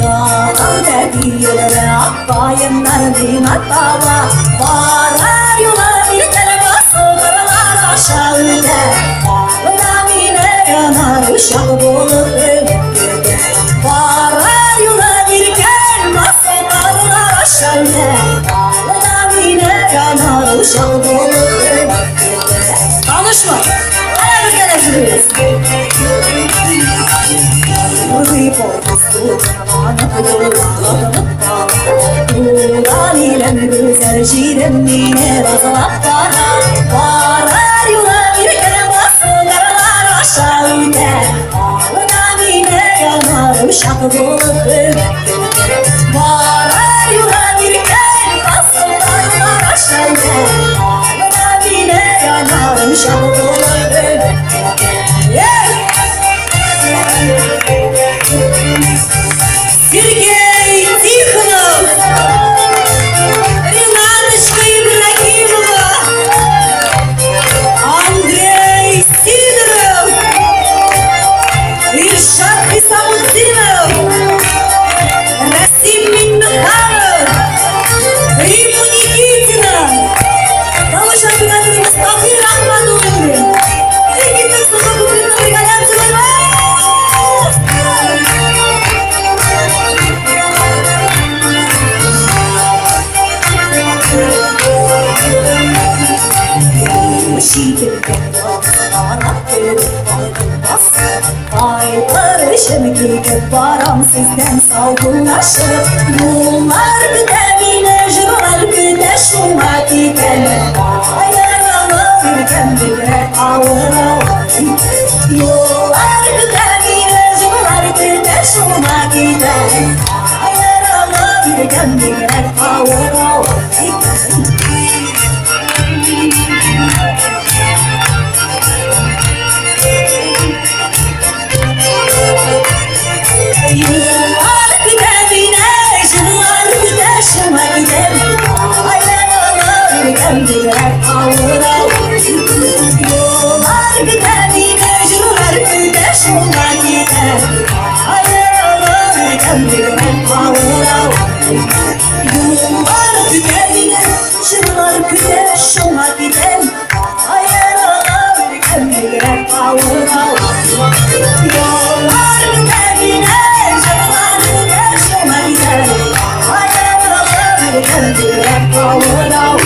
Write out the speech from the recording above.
Yalan dediğine akbayınlar dinat dava. Varar yola bir tarafa sığdırlar aşağıda. Bağlıda mine yanar uşak bulup ümüttüde. Varar yola bir kelmas sığdırlar aşağıda. Bağlıda mine yanar uşak bulup ümüttüde. Konuşma! Hadi bir kere sürüyoruz. Ulan güzel şiirim yine razılap bana. Varar yola bir kere basınlarlar aşağıda. Ağlıdan yine yanar uşak bulup ümüttüde. Varar yola bir kere basınlarlar aşağıda. Ağlıdan yine yanar uşak bulup ümüttüde. Сергей Тихонов, Ринаточка Ибрагимова, Андрей Сидоров, Ильшат Хисамуддинов, Расим Миннуханов, Римма Никитина, Талышан Геннадьевич Тахир Ахмадуллин, Никита Сухобудина Бригадянцева. Aylarışım gidip varam sizden salgınlaşıp. Bunlar güdemine jırlar güde şumak iken. Ayaralırken birer ağır ağır iken. Yollar güdemine jırlar güde şumak iken. Ayaralırken birer ağır ağır iken. Yıllar güdemine, yıllar güde şuma gidelim. Ayaralırken birer ağır ağır. Yıllar güdemine, yıllar güde şuma gidelim. Ayaralırken birer ağır ağır. Yıllar güdemine, yıllar güde şuma gidelim. Ayaralırken birer ağır ağır. Yollar güdemine, ayaralırken birer ağır ağır.